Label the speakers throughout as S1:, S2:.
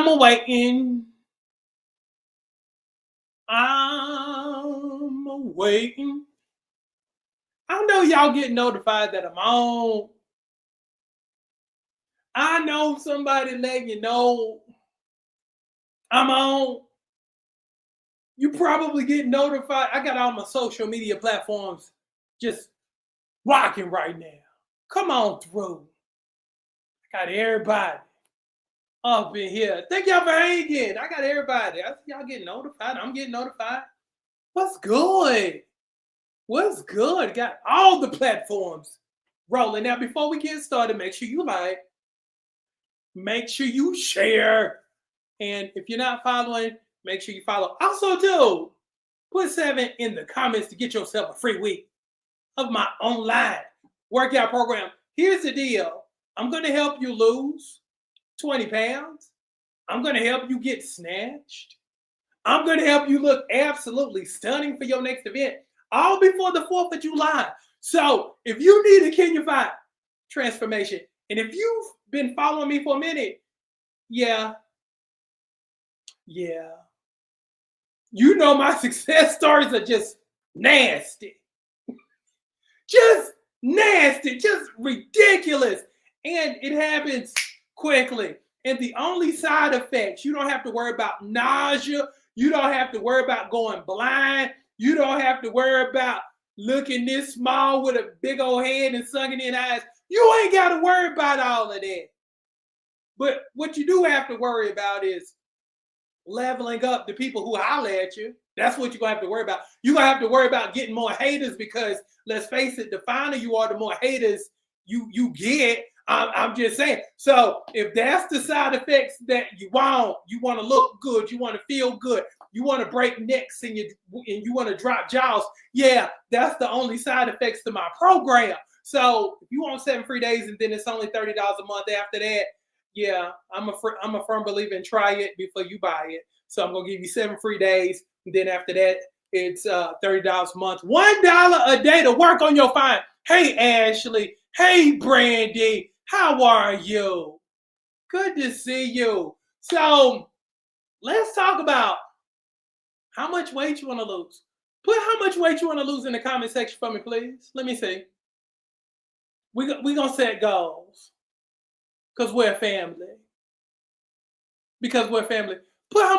S1: I'm waiting. I'm waiting. I know y'all get notified that I'm on. I know somebody letting you know I'm on. You probably get notified. I got all my social media platforms just rocking right now. Come on through. I got everybody up in here. Thank y'all for hanging. I got everybody. Y'all getting notified. I'm getting notified. What's good? What's good? Got all the platforms rolling. Now, before we get started, make sure you like, make sure you share. And if you're not following, make sure you follow. Also, too, put 7 in the comments to get yourself a free week of my online workout program. Here's the deal. I'm going to help you lose 20 pounds. I'm going to help you get snatched. I'm going to help you look absolutely stunning for your next event, all before the 4th of July. So if you need a Kenyan transformation, and if you've been following me for a minute, yeah, you know my success stories are just nasty. Just nasty, just ridiculous. And it happens quickly. And the only side effects, you don't have to worry about nausea. You don't have to worry about going blind. You don't have to worry about looking this small with a big old head and sunken in eyes. You ain't got to worry about all of that. But what you do have to worry about is leveling up the people who holler at you. That's what you're going to have to worry about. You're going to have to worry about getting more haters because, let's face it, the finer you are, the more haters you get. I'm just saying. So if that's the side effects that you want to look good, you want to feel good, you want to break necks and you want to drop jaws, yeah, that's the only side effects to my program. So if you want 7 free days and then it's only $30 a month after that, yeah, I'm a firm believer in try it before you buy it. So I'm going to give you 7 free days. And then after that, it's $30 a month. $1 a day to work on your fine. Hey, Ashley. Hey, Brandy. How are you? Good to see you. So let's talk about how much weight you want to lose. Put how much weight you want to lose in the comment section for me, please. Let me see. We're going to set goals because we're a family. Put how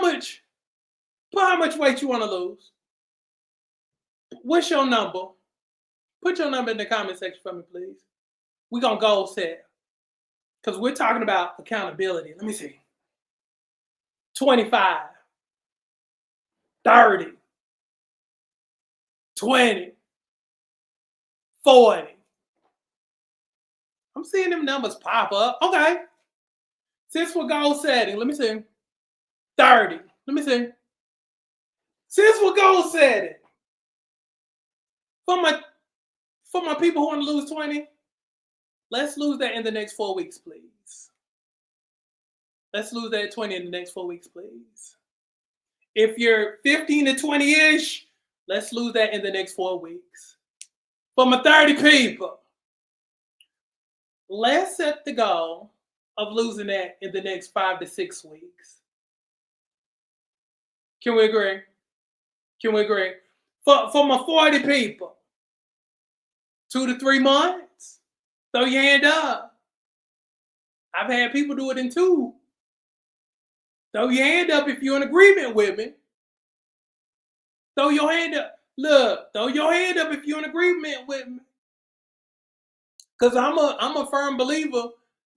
S1: much weight you want to lose. What's your number? Put your number in the comment section for me, please. We're going to goal set. Because we're talking about accountability. Let me see. 25, 30, 20, 40. I'm seeing them numbers pop up. Okay. Since we're goal setting, let me see. 30. Let me see. Since we're goal setting, for my people who want to lose 20, let's lose that in the next 4 weeks, please. Let's lose that 20 in the next 4 weeks, please. If you're 15 to 20-ish, let's lose that in the next 4 weeks. For my 30 people, let's set the goal of losing that in the next 5 to 6 weeks. Can we agree? For my 40 people, 2 to 3 months, throw your hand up. I've had people do it in 2. Throw your hand up if you're in agreement with me. Throw your hand up. Look, throw your hand up if you're in agreement with me. Because I'm a firm believer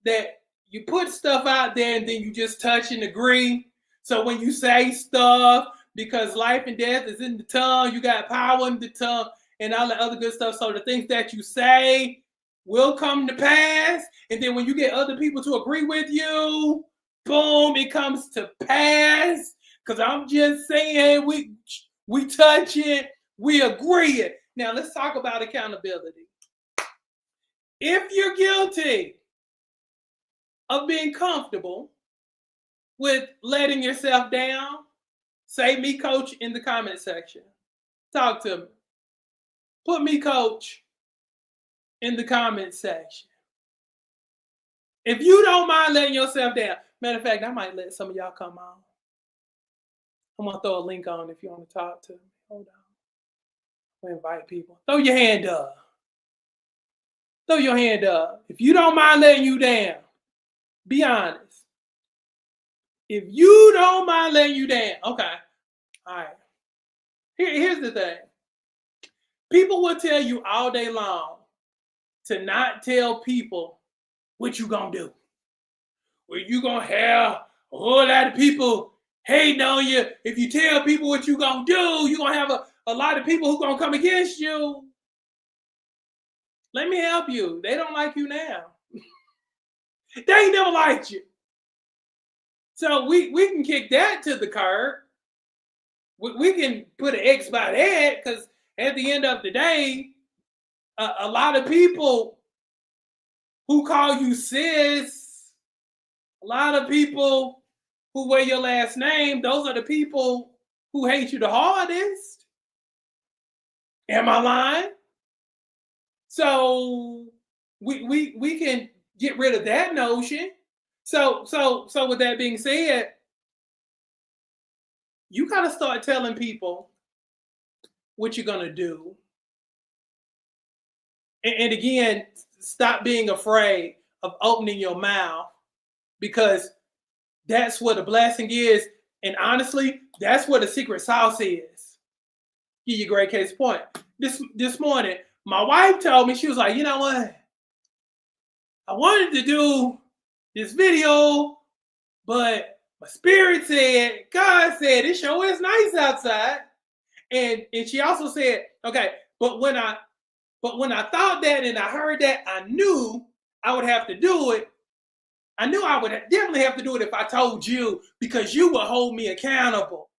S1: that you put stuff out there and then you just touch and agree. So when you say stuff, because life and death is in the tongue, you got power in the tongue and all the other good stuff. So the things that you say will come to pass. And then when you get other people to agree with you, boom, it comes to pass. Because I'm just saying, we touch it, we agree it. Now let's talk about accountability. If you're guilty of being comfortable with letting yourself down, say me, coach, in the comment section. Talk to me. Put me, coach, in the comment section. If you don't mind letting yourself down, matter of fact, I might let some of y'all come on. I'm gonna throw a link on if you want to talk to me. Hold on. We invite people. Throw your hand up. Throw your hand up. If you don't mind letting you down, be honest. If you don't mind letting you down, okay. All right. Here's the thing. People will tell you all day long to not tell people what you gonna do. Well, you gonna have a whole lot of people hating on you. If you tell people what you gonna do, you're gonna have a lot of people who gonna come against you. Let me help you. They don't like you now. They ain't never liked you. So we can kick that to the curb. We can put an X by that, because at the end of the day, a lot of people who call you sis, a lot of people who wear your last name, those are the people who hate you the hardest. Am I lying? So we can get rid of that notion. So with that being said, you gotta start telling people what you're gonna do. And again, stop being afraid of opening your mouth, because that's what a blessing is. And honestly, that's what the secret sauce is. Give you a great case point. This morning, my wife told me, she was like, you know what? I wanted to do this video, but my spirit said, God said, it sure is nice outside. And she also said, okay, but when I thought that and I heard that, I knew I would have to do it. I knew I would definitely have to do it if I told you, because you would hold me accountable.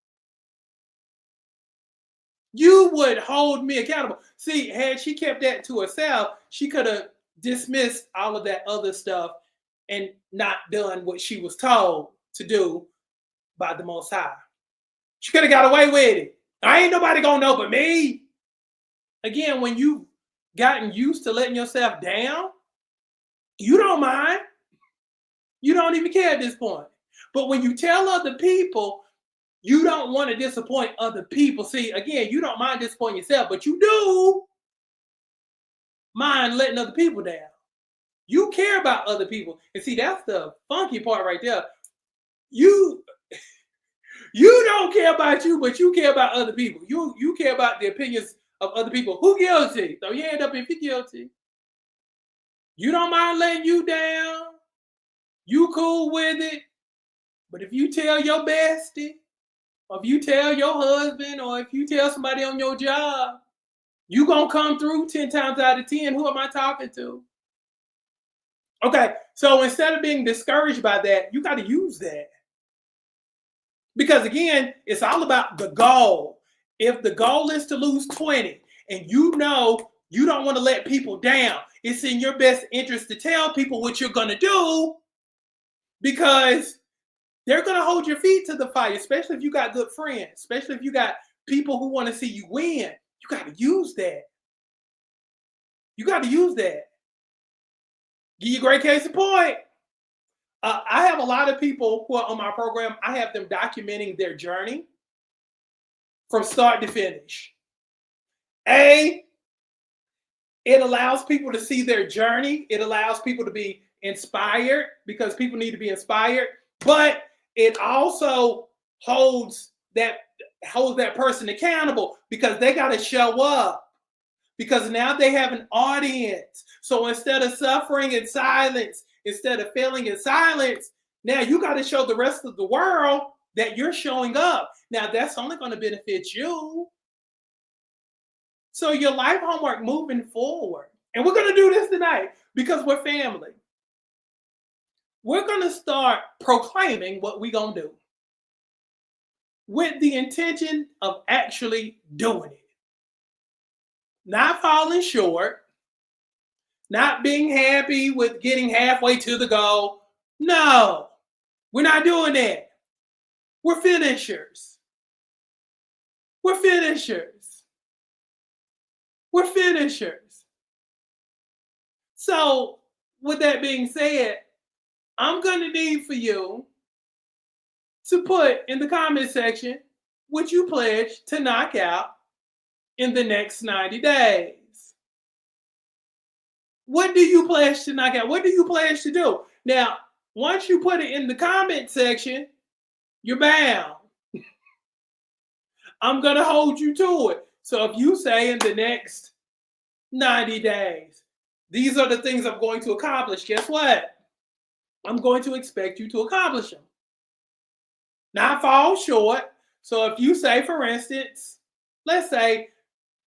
S1: You would hold me accountable. See, had she kept that to herself, she could have dismissed all of that other stuff and not done what she was told to do by the Most High. She could have got away with it. I ain't nobody gonna know but me. Again, when you've gotten used to letting yourself down, you don't mind. You don't even care at this point. But when you tell other people, you don't want to disappoint other people. See, again, you don't mind disappointing yourself, but you do mind letting other people down. You care about other people. And see, that's the funky part right there. You don't care about you, but you care about other people. You care about the opinions of other people. Who guilty? So you end up if you're guilty. You don't mind letting you down. You cool with it. But if you tell your bestie, or if you tell your husband, or if you tell somebody on your job, you gonna come through 10 times out of 10. Who am I talking to? Okay, so instead of being discouraged by that, you got to use that. Because again, it's all about the goal. If the goal is to lose 20, and you know you don't want to let people down, it's in your best interest to tell people what you're going to do, because they're going to hold your feet to the fire, especially if you got good friends, especially if you got people who want to see you win. You got to use that. You got to use that. Give you a great case in point. I have a lot of people who are on my program. I have them documenting their journey from start to finish. It allows people to see their journey. It allows people to be inspired, because people need to be inspired. But it also holds that person accountable, because they got to show up. Because now they have an audience. So instead of suffering in silence, instead of failing in silence, now you got to show the rest of the world that you're showing up. Now that's only going to benefit you. So your life homework moving forward. And we're going to do this tonight because we're family. We're going to start proclaiming what we're going to do, with the intention of actually doing it. Not falling short, not being happy with getting halfway to the goal. No, we're not doing that. We're finishers. We're finishers. We're finishers. So, with that being said, I'm going to need for you to put in the comment section what you pledge to knock out in the next 90 days. What do you pledge to knock out? What do you pledge to do? Now, once you put it in the comment section, you're bound. I'm going to hold you to it. So if you say in the next 90 days, these are the things I'm going to accomplish, guess what? I'm going to expect you to accomplish them. Not fall short. So if you say, for instance, let's say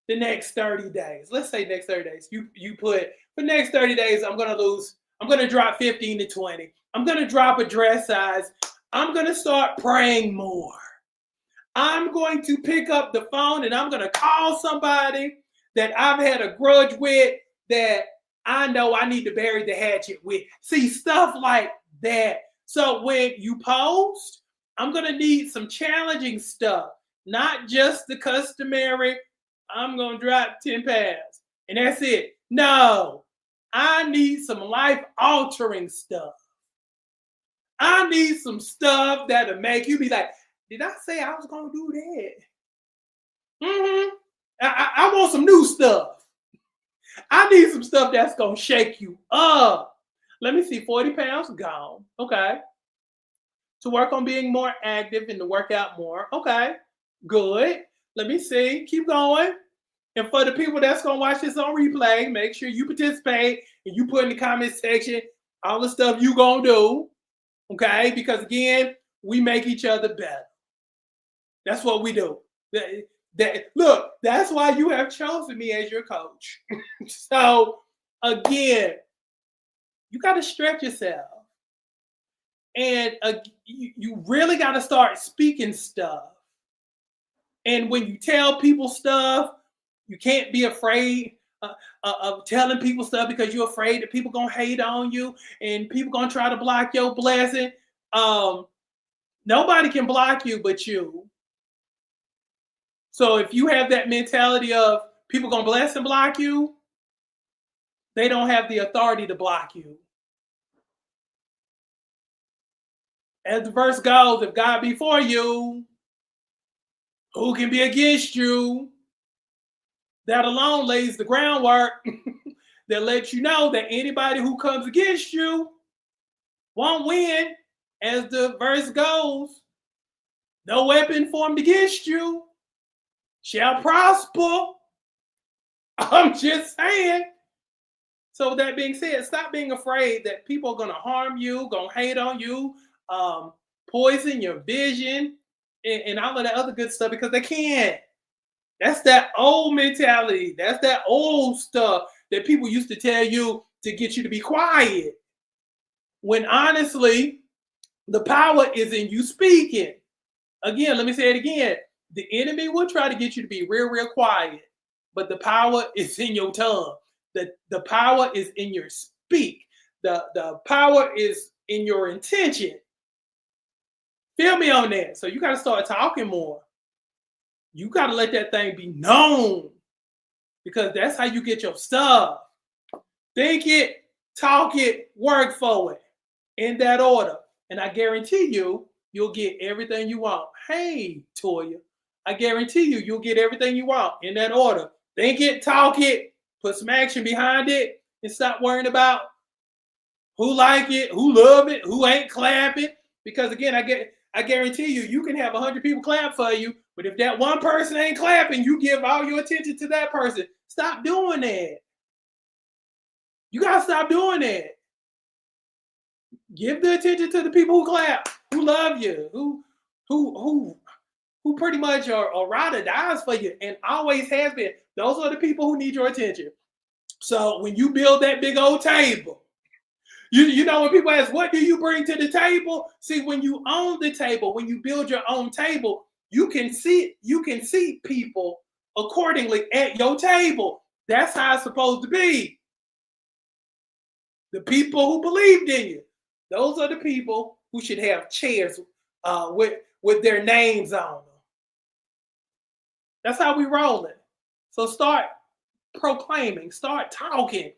S1: the next 30 days. Let's say next 30 days. You put, for next 30 days, I'm going to drop 15 to 20. I'm going to drop a dress size. I'm going to start praying more. I'm going to pick up the phone and I'm going to call somebody that I've had a grudge with that I know I need to bury the hatchet with. See, stuff like that. So when you post, I'm going to need some challenging stuff, not just the customary, I'm going to drop 10 pounds and that's it. No, I need some life-altering stuff. I need some stuff that'll make you be like, did I say I was going to do that? I want some new stuff. I need some stuff that's going to shake you up. Let me see, 40 pounds gone. Okay. To work on being more active and to work out more. Okay, good. Let me see. Keep going. And for the people that's going to watch this on replay, make sure you participate and you put in the comment section all the stuff you going to do. Okay, because again, we make each other better. That's what we do. Look, that's why you have chosen me as your coach. So again, you got to stretch yourself. And you really got to start speaking stuff. And when you tell people stuff, you can't be afraid of telling people stuff because you're afraid that people going to hate on you and people going to try to block your blessing. Nobody can block you but you. So if you have that mentality of people going to bless and block you, they don't have the authority to block you. As the verse goes, if God be for you, who can be against you? That alone lays the groundwork that lets you know that anybody who comes against you won't win. As the verse goes, no weapon formed against you shall prosper. I'm just saying. So with that being said, stop being afraid that people are going to harm you, going to hate on you, poison your vision, and all of that other good stuff because they can't. That's that old mentality. That's that old stuff that people used to tell you to get you to be quiet. When honestly, the power is in you speaking. Again, let me say it again. The enemy will try to get you to be real, real quiet, but the power is in your tongue. The power is in your speak. The power is in your intention. Feel me on that. So you got to start talking more. You got to let that thing be known because that's how you get your stuff. Think it, talk it, work for it in that order. And I guarantee you'll get everything you want. Hey, Toya, I guarantee you'll get everything you want in that order. Think it, talk it, put some action behind it, and stop worrying about who like it, who love it, who ain't clapping. Because again, I guarantee you can have 100 people clap for you, but if that one person ain't clapping, you give all your attention to that person. Stop doing that. You gotta stop doing that. Give the attention to the people who clap, who love you, who pretty much are ride or dies for you, and always has been. Those are the people who need your attention. So when you build that big old table, you know when people ask, what do you bring to the table? See, when you own the table, when you build your own table, you can see people accordingly at your table. That's how it's supposed to be. The people who believed in you, those are the people who should have chairs with their names on them. That's how we roll it. So start proclaiming, start talking.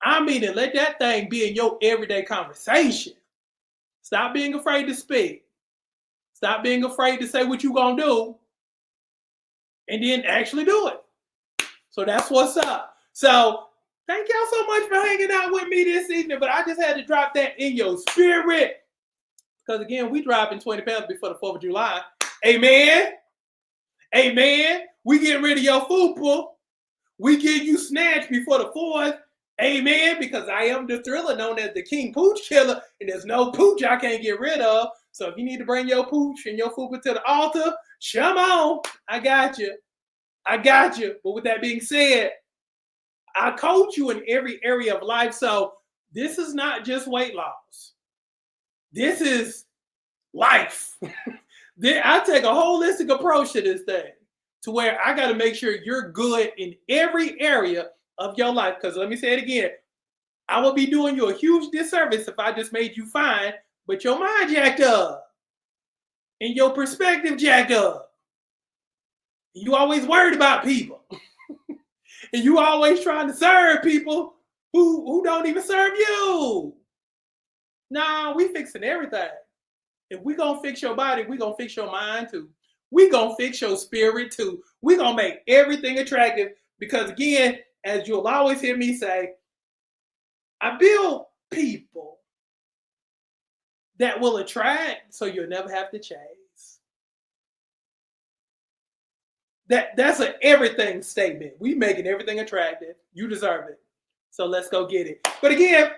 S1: I mean, and let that thing be in your everyday conversation. Stop being afraid to speak. Stop being afraid to say what you're going to do and then actually do it. So that's what's up. So thank y'all so much for hanging out with me this evening, but I just had to drop that in your spirit because, again, we dropping 20 pounds before the 4th of July. Amen. Amen. We getting rid of your fupa. We get you snatched before the 4th. Amen. Because I am the thriller known as the King Pooch Killer, and there's no pooch I can't get rid of. So if you need to bring your pooch and your fupa to the altar, come on. I got you. I got you. But with that being said, I coach you in every area of life. So this is not just weight loss. This is life. I take a holistic approach to this thing to where I got to make sure you're good in every area of your life. Because let me say it again, I will be doing you a huge disservice if I just made you fine, but your mind jacked up and your perspective jacked up. You always worried about people. And you always trying to serve people who don't even serve you. Nah, we fixing everything. If we gonna fix your body, we gonna fix your mind too. We gonna fix your spirit too. We gonna make everything attractive because, again, as you'll always hear me say, I build people that will attract so you'll never have to chase. That's an everything statement. We making everything attractive. You deserve it. So let's go get it. But again,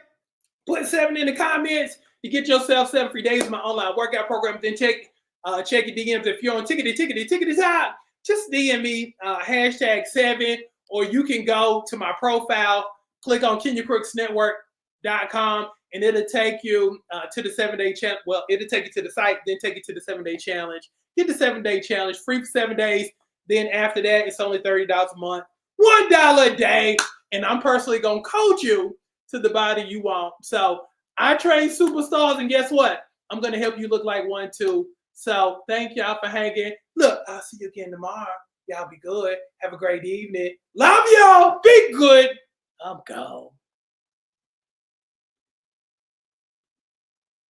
S1: put 7 in the comments. You get yourself 7 free days of my online workout program. Then check your DMs. If you're on tickety top, just DM me #7, or you can go to my profile, click on KenyaCrooksNetwork.com, and it'll take you to the 7-day challenge. Well, it'll take you to the site, then take you to the 7-day challenge. Get the 7-day challenge, free for 7 days. Then after that, it's only $30 a month, $1 a day. And I'm personally going to coach you to the body you want. So I train superstars, and guess what? I'm going to help you look like one too. So thank y'all for hanging. Look, I'll see you again tomorrow. Y'all be good. Have a great evening. Love y'all. Be good. I'm gone.